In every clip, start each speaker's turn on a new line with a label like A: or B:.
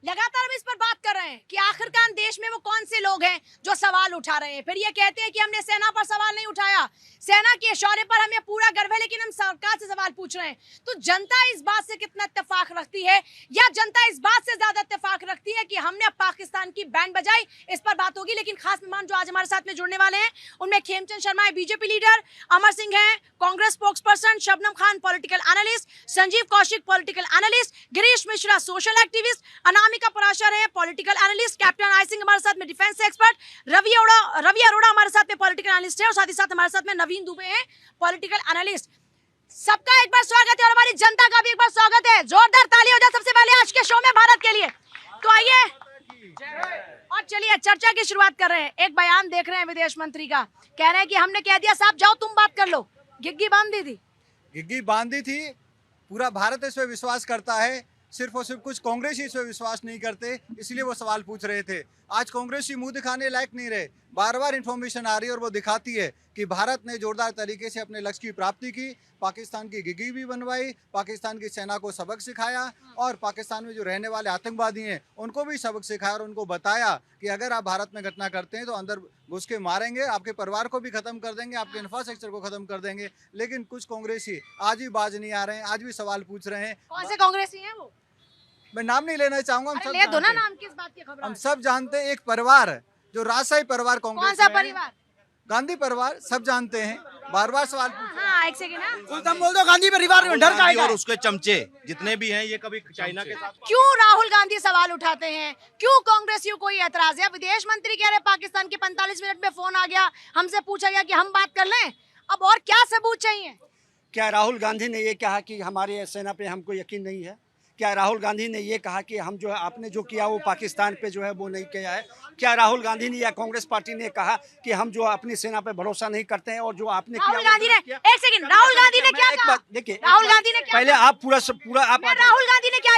A: लगातार हम इस पर बात कर रहे हैं कि आखिरकार देश में वो कौन से लोग हैं जो सवाल उठा रहे हैं। फिर ये कहते हैं कि हमने सेना पर सवाल नहीं उठाया, सेना के शौर्य पर हमें पूरा गर्व है, लेकिन हम सरकार से सवाल पूछ रहे हैं। तो जनता इस बात से कितना इत्तेफाक रखती है, या जनता इस बात से ज्यादा इत्तेफाक रखती है कि हमने पाकिस्तान की बैंड बजाई? इस पर बात होगी। लेकिन खास मेहमान जो आज हमारे साथ में जुड़ने वाले हैं उनमें खेमचंद शर्मा है, बीजेपी लीडर, अमर सिंह है, Congress spokesperson, Shabnam Khan political analyst, Sanjeev Kaushik political analyst, Girish Mishra social activist, Anamika Parashar है political analyst, captain I Singh हमारे साथ में डिफेंस एक्सपर्ट, रवि अरोड़ा हमारे साथ में पॉलिटिकल एनालिस्ट है, और साथ ही साथ हमारे साथ में नवीन दुबे हैं पॉलिटिकल एनालिस्ट। सबका एक बार स्वागत है और हमारी जनता का भी एक बार स्वागत है। जोरदार ताली हो जाए सबसे पहले आज के शो में भारत के लिए। तो आइए और चलिए चर्चा की शुरुआत कर रहे हैं। एक बयान देख रहे हैं विदेश मंत्री का, कह रहे हैं कि हमने कह दिया साहब जाओ तुम बात कर लो। गिग्गी बांधी थी,
B: गिग्गी बांधी थी। पूरा भारत इस पे विश्वास करता है, सिर्फ और सिर्फ कुछ कांग्रेसी इस पे विश्वास नहीं करते, इसलिए वो सवाल पूछ रहे थे। आज कांग्रेसी मुंह दिखाने लायक नहीं रहे। बार बार इंफॉर्मेशन आ रही है और वो दिखाती है कि भारत ने जोरदार तरीके से अपने लक्ष्य की प्राप्ति की। पाकिस्तान की गिग्गी भी बनवाई, पाकिस्तान की सेना को सबक सिखाया, और पाकिस्तान में जो रहने वाले आतंकवादी हैं उनको भी सबक सिखाया और उनको बताया कि अगर आप भारत में घटना करते हैं तो अंदर घुस के मारेंगे, आपके परिवार को भी खत्म कर देंगे, आपके इंफ्रास्ट्रक्चर को खत्म कर देंगे। लेकिन कुछ कांग्रेसी आज भी बाज नहीं आ रहे हैं, आज भी सवाल पूछ रहे हैं।
A: कौन से कांग्रेसी हैं वो?
B: मैं नाम नहीं लेना चाहूंगा, हम सब
A: ले दो ना
B: जानते हैं।
A: नाम, किस बात की खबर?
B: हम सब जानते हैं, एक परिवार जो राजशाही परिवार कांग्रेस
A: कौन सा
B: में है,
A: परिवार?
B: गांधी परिवार, सब जानते हैं। बार बार सवाल पूछ रहे हैं।
A: हाँ एक सेकंड ना,
C: तुम बोल दो गांधी परिवार में डर का
D: और उसके चमचे जितने भी हैं ये कभी चाइना के साथ
A: क्यों राहुल गांधी सवाल उठाते हैं? क्यों कांग्रेसियों को ये एतराज है? विदेश मंत्री कह रहे पाकिस्तान के 45 मिनट में फोन आ गया, हमसे पूछा गया कि हम बात कर लें। अब और क्या सबूत चाहिए?
C: क्या राहुल गांधी ने ये कहा कि हमारे सेना पे हमको यकीन नहीं है? क्या राहुल गांधी ने ये कहा कि हम जो है आपने जो किया वो पाकिस्तान पे जो है वो नहीं किया है? क्या राहुल गांधी ने या कांग्रेस पार्टी ने कहा कि हम जो अपनी सेना पे भरोसा नहीं करते हैं और जो आपने किया
A: राहुल
C: वो
A: गांधी ने,
C: गलत किया?
A: एक सेकंड, राहुल गांधी ने क्या
C: एक
A: कहा?
C: बात देखिए,
A: राहुल गांधी ने क्या
C: पहले
A: कहा?
C: आप पूरा आप
A: मैं राहुल गांधी ने क्या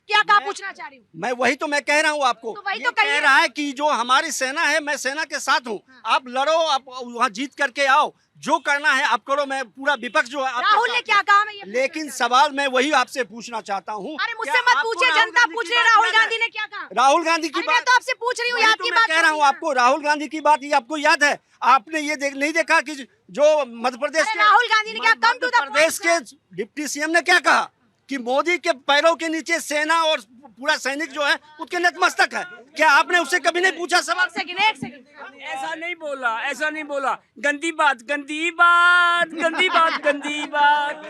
A: क्या कहा पूछना चाह रही हूँ।
C: मैं वही तो मैं कह रहा हूँ आपको।
A: तो वही
C: ये
A: तो कहिए।
C: कह रहा है कि जो हमारी सेना है, मैं सेना के साथ हूँ। आप लड़ो, आप वहाँ जीत करके आओ, जो करना है आप करो, मैं पूरा विपक्ष जो है आपके
A: राहुल
C: साथ
A: ने
C: है।
A: क्या कहा? मैं ये
C: लेकिन सवाल मैं वही आपसे पूछना चाहता हूँ।
A: अरे मुझसे
C: क्या
A: मत
C: आपको
A: पूछिए,
C: राहुल
A: जनता
C: गांधी
A: पूछ
C: की
A: रही है
C: बात
A: राहुल
C: याद है?
A: गांधी ने क्या कहा।
C: राहुल गांधी की
A: अरे मैं
C: बात
A: तो आपसे पूछ रही हूँ,
C: वही
A: आपकी
C: तो मैं
A: बात
C: कह रहा हूँ आपको, राहुल गांधी की बात ये आपको याद है? आपने ये नहीं देखा कि जो मध्य प्रदेश
A: अरे राहुल गांधी ने क्या come to the
C: Madhya Pradesh के डिप्टी सीएम ने क्या कहा कि मोदी के पैरों के नीचे सेना और पूरा सैनिक जो है उसके नतमस्तक है। क्या आपने उससे कभी नहीं पूछा सवाल?
A: एक सेकंड।
E: ऐसा नहीं बोला, ऐसा नहीं बोला। गंदी बात, गंदी बात, गंदी बात, गंदी बात।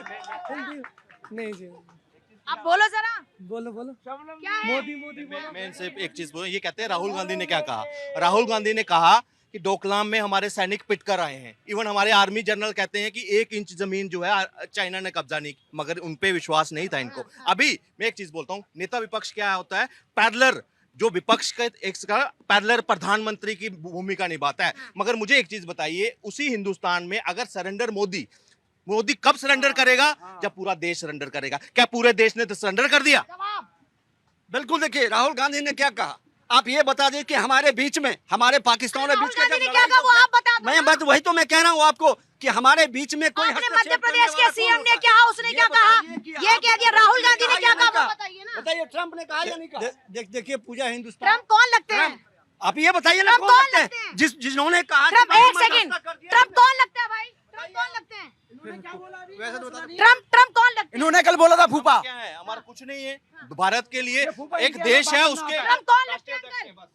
F: नहीं जी,
A: आप बोलो जरा,
F: बोलो बोलो।
A: क्या है?
F: मोदी मोदी बोलो।
D: मैं इनसे एक चीज बोलूं, ये कहते हैं राहुल गांधी ने क्या कहा। राहुल गांधी ने कहा कि डोकलाम में हमारे सैनिक पिट कर आए हैं। इवन हमारे आर्मी जनरल कहते हैं कि 1 इंच जमीन जो है चाइना ने कब्जा नहीं, मगर उन पे विश्वास नहीं था इनको। अभी मैं एक चीज बोलता हूँ, नेता विपक्ष क्या होता है? पैरेलल, जो विपक्ष का एक पैरेलल प्रधानमंत्री की भूमिका निभाता है। मगर मुझे एक चीज बताइए, उसी हिंदुस्तान में अगर सरेंडर मोदी कब सरेंडर करेगा? जब पूरा देश सरेंडर करेगा। क्या पूरे देश ने तो सरेंडर कर दिया?
A: जवाब।
C: बिल्कुल। देखिए राहुल गांधी ने क्या कहा, आप ये बता दें कि हमारे बीच में, हमारे पाकिस्तान और
A: राहुल
C: बीच में
A: गांधी ने क्या कहा वो आप बता दो।
C: मैं बात वही तो मैं कह रहा हूँ आपको कि हमारे बीच में कोई
A: आपने
C: हस्तक्षेप
A: मध्य प्रदेश
C: करने
A: के
C: वाला
A: सीएम
C: कौन
A: ने
C: होता
A: क्या,
C: है?
A: उसने
C: ये
A: क्या कहा?
C: बताइए कि
A: ये
C: आप
A: कह दिया, राहुल गांधी ने क्या कहा वो बताइए ना।
C: बताइए, ट्रम्प ने कहा या नहीं कहा? देखिए पूजा हिंदुस्तान,
A: ट्रम्प कौन लगते हैं?
C: आप ये बताइए ना,
A: ट्रम्प
C: कौन
A: कौन
C: लगते
A: लगते हैं?
C: हैं? जिन्होंने कहा कि
A: ट्रम्प,
C: भाई
A: एक
C: मैं
A: सेकंड,
C: रास्ता कर दिया।
A: ट्रम्प कौन लगता है भाई? ट्रम्प कौन लगते हैं?
B: वैसे तो बता दो।
A: ट्रम्प कौन लगते हैं?
C: इन्होंने कल बोला था फूफा।
D: क्या है? हमारा कुछ नहीं है। भारत के लिए एक देश है, उसके
A: ट्रम्प कौन लगते हैं अंकल?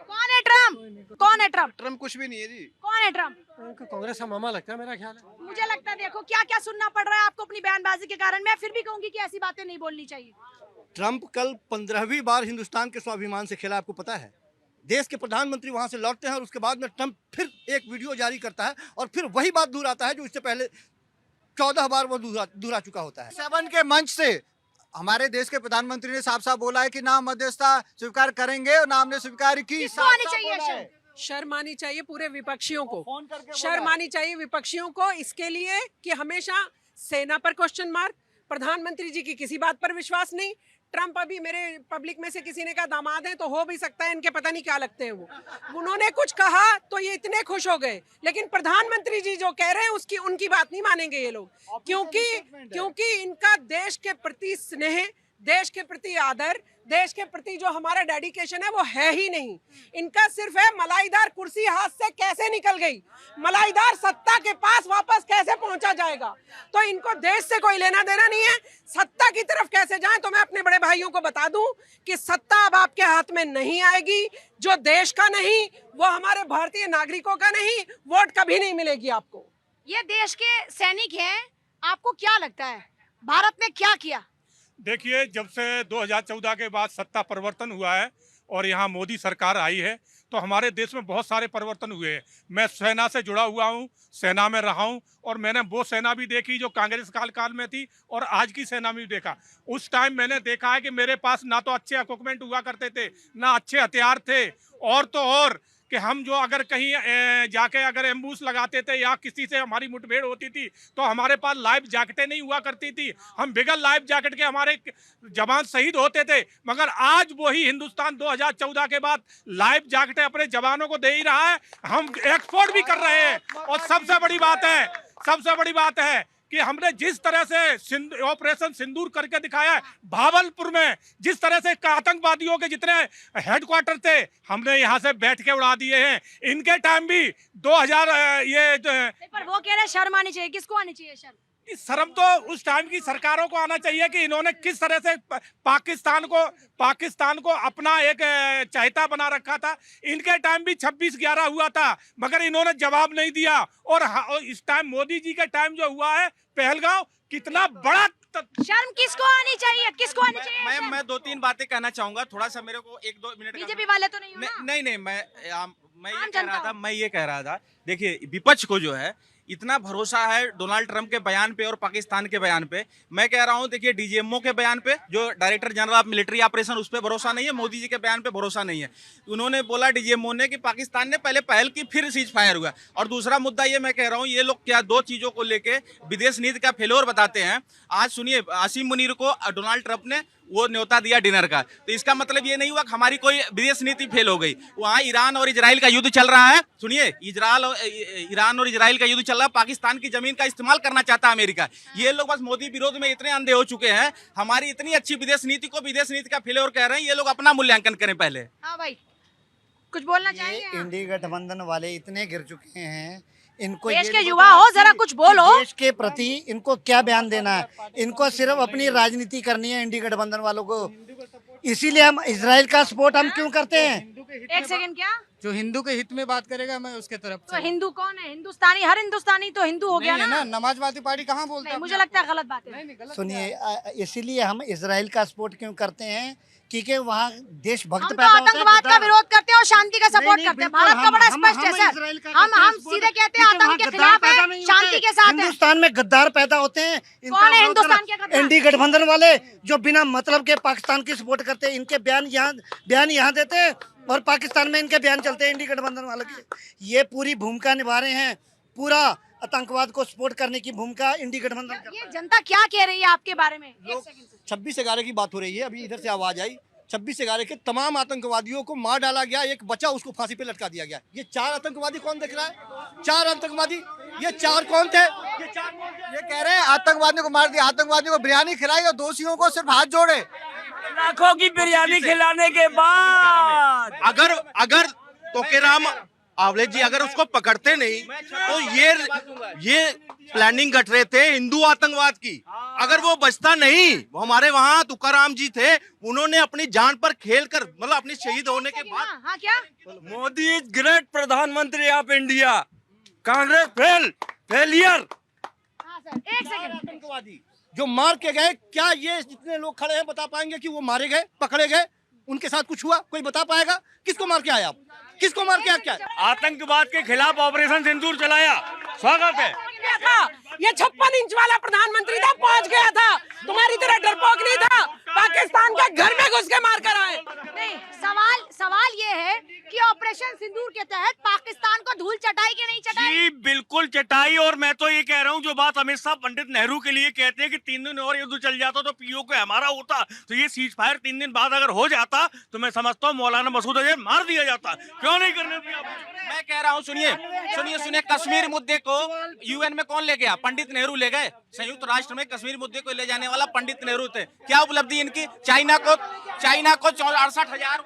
A: कौन है ट्रम्प? कौन है ट्रम्प?
B: ट्रम्प कुछ भी नहीं है जी।
A: कौन है ट्रम्प?
F: उनको कांग्रेस का मामा लगता है मेरा ख्याल है।
A: मुझे लगता है देखो क्या क्या सुनना पड़ रहा है आपको अपनी बयानबाजी के कारण। मैं फिर भी कहूंगी कि ऐसी बातें नहीं बोलनी चाहिए।
G: ट्रंप कल 15वीं बार हिंदुस्तान के स्वाभिमान से खेला, आपको पता है? देश के प्रधानमंत्री वहां से लौटते हैं और उसके बाद में ट्रंप फिर एक वीडियो जारी करता है और फिर वही बात दोहराता है जो इससे पहले 14 बार वो दोहरा चुका होता है।
B: 7 के मंच से हमारे देश के प्रधानमंत्री ने साफ साफ बोला है कि ना मध्यस्थता स्वीकार करेंगे और ना हमने स्वीकार की।
A: किसको आनी चाहिए शर्म?
F: शर्म आनी चाहिए पूरे विपक्षियों को,
B: फोन करके
F: शर्म आनी चाहिए विपक्षियों को इसके लिए कि हमेशा सेना पर क्वेश्चन मार्क, प्रधानमंत्री जी की किसी बात पर विश्वास नहीं। ट्रम्प अभी मेरे पब्लिक में से किसी ने कहा दामाद है तो हो भी सकता है, इनके पता नहीं क्या लगते हैं वो। उन्होंने कुछ कहा तो ये इतने खुश हो गए, लेकिन प्रधानमंत्री जी जो कह रहे हैं उसकी उनकी बात नहीं मानेंगे ये लोग, क्योंकि इनका देश के प्रति स्नेह, देश के प्रति आदर, देश के प्रति जो हमारा डेडिकेशन है वो है ही नहीं। इनका सिर्फ है मलाईदार कुर्सी हाथ से कैसे निकल गई, मलाईदार सत्ता के पास वापस कैसे पहुंचा जाएगा। तो इनको देश से कोई लेना देना नहीं है, सत्ता की तरफ कैसे जाएं। तो मैं अपने बड़े भाइयों को बता दूं कि सत्ता अब आपके हाथ में नहीं आएगी। जो देश का नहीं, वो हमारे भारतीय नागरिकों का नहीं, वोट कभी नहीं मिलेगी आपको।
A: ये देश के सैनिक हैं, आपको क्या लगता है भारत ने क्या किया?
H: देखिए, जब से 2014 के बाद सत्ता परिवर्तन हुआ है और यहाँ मोदी सरकार आई है तो हमारे देश में बहुत सारे परिवर्तन हुए हैं। मैं सेना से जुड़ा हुआ हूँ, सेना में रहा हूँ और मैंने वो सेना भी देखी जो कांग्रेस काल में थी और आज की सेना में भी देखा। उस टाइम मैंने देखा है कि मेरे पास ना तो अच्छे इक्विपमेंट हुआ करते थे, ना अच्छे हथियार थे, और तो और कि हम जो अगर कहीं जाके अगर एम्बूस लगाते थे या किसी से हमारी मुठभेड़ होती थी तो हमारे पास लाइफ जैकेटें नहीं हुआ करती थी। हम बिगड़ लाइफ जैकेट के हमारे जवान शहीद होते थे। मगर आज वही हिंदुस्तान 2014 के बाद लाइफ जैकेटें अपने जवानों को दे ही रहा है, हम एक्सपोर्ट भी कर रहे हैं। और सबसे बड़ी बात है कि हमने जिस तरह से ऑपरेशन सिंदूर करके दिखाया है, भावलपुर में जिस तरह से आतंकवादियों के जितने हेडक्वार्टर थे हमने यहाँ से बैठ के उड़ा दिए हैं। इनके टाइम भी 2000
A: पर वो कह रहे हैं शर्म आनी चाहिए, किसको आनी चाहिए शर्म?
H: शर्म तो उस टाइम की सरकारों को आना चाहिए कि इन्होंने किस तरह से पाकिस्तान को अपना एक चाहता बना रखा था। इनके टाइम भी 26/11 हुआ था मगर इन्होंने जवाब नहीं दिया। और इस टाइम मोदी जी के टाइम जो हुआ है पहलगांव, कितना बड़ा
A: शर्म किसको आनी चाहिए, किसको आनी चाहिए?
D: मैं 2-3 बातें कहना चाहूंगा, थोड़ा सा मेरे को 1-2 मिनट
A: बीजेपी वाले तो नहीं हो ना?
D: नहीं, मैं ये कह रहा था देखिए, विपक्ष को जो है इतना भरोसा है डोनाल्ड ट्रंप के बयान पे और पाकिस्तान के बयान पे। मैं कह रहा हूं देखिए, डीजीएमओ के बयान पे, जो director general of military operation, उस पर भरोसा नहीं है। मोदी जी के बयान पे भरोसा नहीं है। उन्होंने बोला डीजीएमओ ने कि पाकिस्तान ने पहले पहल की फिर सीज फायर हुआ। और दूसरा मुद्दा ये मैं कह रहा हूँ, ये लोग क्या 2 चीजों को लेके विदेश नीति का फेलोर बताते हैं। आज सुनिए, आसिम मुनीर को डोनाल्ड ट्रंप ने वो न्योता दिया डिनर का, तो इसका मतलब ये नहीं हुआ कि हमारी कोई विदेश नीति फेल हो गई। वहाँ ईरान और इजराइल का युद्ध चल रहा है। सुनिए, ईरान और इजराइल का युद्ध चल रहा है। पाकिस्तान की जमीन का इस्तेमाल करना चाहता है अमेरिका। ये लोग बस मोदी विरोध में इतने अंधे हो चुके हैं। हमारी इतनी अच्छी विदेश नीति को विदेश नीति का फेल्योर कह रहे हैं। ये लोग अपना मूल्यांकन करें पहले।
A: हाँ भाई, कुछ बोलना चाहिए?
I: इंडी गठबंधन वाले इतने गिर चुके हैं, इनको
A: देश के युवा हो, जरा कुछ बोलो।
I: देश के प्रति इनको क्या बयान देना है? इनको सिर्फ अपनी राजनीति करनी है इंडी गठबंधन वालों को। इसीलिए हम इजराइल का सपोर्ट हम क्यों करते हैं?
A: एक सेकंड, क्या
J: जो हिंदू के हित में बात करेगा मैं उसके तरफ
A: तो हिंदू कौन है? हिंदुस्तानी, हर हिंदुस्तानी तो हिंदू हो गया ना।
J: नमाजवादी पार्टी कहाँ बोलता है?
A: मुझे लगता है गलत बात है।
I: सुनिए, इसीलिए हम इजराइल का सपोर्ट क्यों करते हैं? क्योंकि वहाँ देशभक्त
A: हम तो
I: पैदा होता है।
A: आतंकवाद का विरोध करते हैं और शांति का सपोर्ट करते हैं। भारत का बड़ा स्पष्ट है सर। हम सीधे कहते हैं आतंक के खिलाफ है, शांति के साथ है।
I: हिंदुस्तान में गद्दार पैदा होते हैं।
A: कौन है हिंदुस्तान के गद्दार?
I: इंडी गठबंधन वाले जो बिना मतलब के पाकिस्तान की सपोर्ट करते हैं। इनके बयान यहाँ देते हैं और पाकिस्तान में इनके बयान चलते हैं इंडी गठबंधन वालों के। ये पूरी भूमिका निभा रहे हैं, पूरा आतंकवाद को सपोर्ट करने की भूमिका इंडी गठबंधन।
A: ये जनता क्या कह रही है आपके बारे में?
G: 26/11 की बात हो रही है, अभी इधर से आवाज आई। 26/11 के तमाम आतंकवादियों को मार डाला गया, एक बच्चा उसको फांसी पे लटका दिया गया। ये 4 आतंकवादी कौन देख रहा है? 4 आतंकवादी, ये 4 कौन थे?
B: ये कह रहे हैं आतंकवादियों को मार दिया, आतंकवादियों को बिरयानी खिलाई और दोषियों को सिर्फ हाथ जोड़े।
E: लाखों की बिरयानी खिलाने के बाद
D: अगर तोकेराम आवले जी अगर उसको पकड़ते नहीं तो ये प्लानिंग कर रहे थे हिंदू आतंकवाद की। अगर वो बचता नहीं, वो हमारे वहाँ तुकाराम जी थे, उन्होंने अपनी जान पर खेलकर, मतलब अपनी शहीद होने के बाद।
A: हाँ, क्या
E: मोदी इज ग्रेट प्रधानमंत्री ऑफ इंडिया, कांग्रेस फेलियर।
A: हाँ सर, एक सेकंड।
G: आतंकवादी जो मार के गए, क्या ये जितने लोग खड़े हैं बता पाएंगे कि वो मारे गए, पकड़े गए, उनके साथ कुछ हुआ? कोई बता पाएगा? किसको मार के आया आप? किसको मार के क्या?
E: आतंकवाद के खिलाफ ऑपरेशन सिंदूर चलाया, स्वागत है।
F: ये 56 इंच वाला प्रधानमंत्री था, पहुंच गया था। तुम्हारी तरह डरपोक नहीं था, पाकिस्तान के घर में घुस के मार कर आए।
A: नहीं, सवाल ये है कि ऑपरेशन सिंदूर के तहत पाकिस्तान को धूल चटाई कि नहीं चटाई?
E: जी बिल्कुल चटाई। और मैं तो ये कह रहा हूँ, जो बात अमित शाह पंडित नेहरू के लिए कहते हैं कि 3 दिन और युद्ध चल जाता तो पीओके हमारा होता, तो ये सीज फायर 3 दिन बाद अगर हो जाता तो मैं समझता हूँ मौलाना मसूद अजहर मार दिया जाता। क्यों नहीं करने दिया?
K: मैं कह रहा हूँ, सुनिए, कश्मीर मुद्दे को यूएन में कौन ले गया? पंडित नेहरू ले गए। संयुक्त राष्ट्र में कश्मीर मुद्दे को ले जाने वाला पंडित नेहरू थे। क्या उपलब्धि इनकी? चाइना को 68,000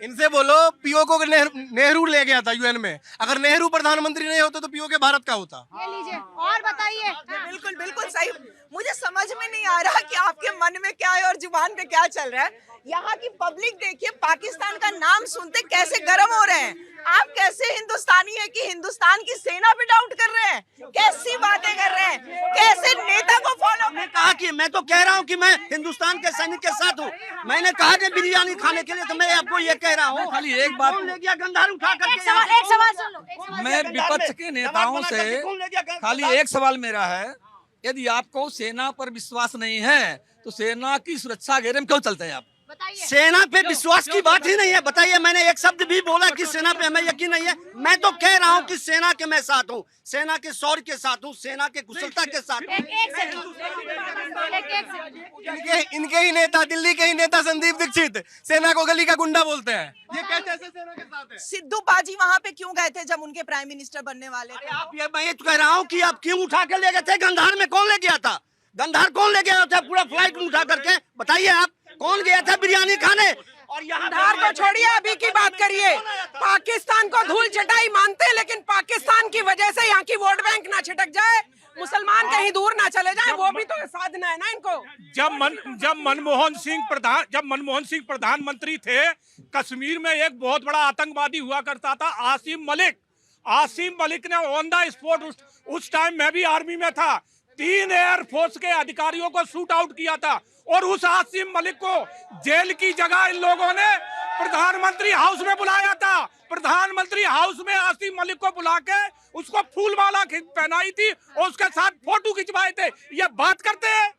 G: इनसे बोलो पीओ को नेहरू ले गया था यूएन में। अगर नेहरू प्रधानमंत्री नहीं होते तो पीओ के भारत का होता।
A: ये लीजिए और बताइए।
L: बिल्कुल बिल्कुल सही। मुझे समझ में नहीं आ रहा कि आपके मन में क्या है और जुबान पे क्या चल रहा है। यहाँ की पब्लिक देखिए, पाकिस्तान का नाम सुनते कैसे गर्म हो रहे हैं। आप कैसे हिंदुस्तानी है कि हिंदुस्तान की सेना पे डाउट कर रहे हैं? कैसी बातें कर रहे हैं? कैसे नेता को फॉलो?
C: मैंने कहा कि मैं तो कह रहा हूँ कि मैं हिंदुस्तान के सैनिक के साथ हूँ। मैंने कहा कि बिरयानी खाने के लिए, तो मैं आपको ये कह रहा हूँ।
E: खाली एक बात,
C: कौन ले गया गंधार उठा करके?
A: एक सवाल सुन लो।
E: मैं विपक्ष के नेताओं से खाली एक सवाल मेरा है, यदि आपको सेना पर विश्वास नहीं है तो सेना की सुरक्षा घेरे में क्यों चलते हैं आप?
A: बताइए।
C: सेना पे विश्वास की बात ही नहीं है। बताइए, मैंने एक शब्द भी बोला कि सेना पे हमें यकीन नहीं है? मैं तो कह रहा हूँ कि सेना के मैं साथ हूँ, सेना के शौर्य के साथ हूँ, सेना के कुशलता के साथ हूँ।
A: एक सेकंड।
G: इनके ही नेता, दिल्ली के ही नेता संदीप दीक्षित सेना को गली का गुंडा बोलते हैं। ये कैसे सेना के साथ है?
L: सिद्धू बाजी वहाँ पे क्यों गए थे जब उनके प्राइम मिनिस्टर बनने वाले थे?
C: मैं ये तो कह रहा हूँ कि आप क्यों उठा के ले गए थे? गंधार में कौन ले गया था? गंधार कौन ले गया था? पूरा फ्लाइट उठा करके बताइए, आप कौन गया था बिरयानी खाने? और यहाँ
F: गंधार को छोड़िए, अभी की बात करिए। पाकिस्तान को धूल चटाई मानते हैं, लेकिन पाकिस्तान की वजह से यहाँ की वोट बैंक ना छिटक जाए, मुसलमान कहीं दूर ना चले जाए, वो भी तो साधना है ना इनको।
H: जब मनमोहन सिंह प्रधानमंत्री थे, कश्मीर में एक बहुत बड़ा आतंकवादी हुआ करता था, आसिम मलिक ने ऑन द स्पॉट, उस टाइम मैं भी आर्मी में था, 3 एयरफोर्स के अधिकारियों को शूट आउट किया था। और उस आसिम मलिक को जेल की जगह इन लोगों ने प्रधानमंत्री हाउस में बुलाया था। प्रधानमंत्री हाउस में आसिम मलिक को बुला के उसको फूल माला पहनाई थी और उसके साथ फोटो खिंचवाए थे। ये बात करते हैं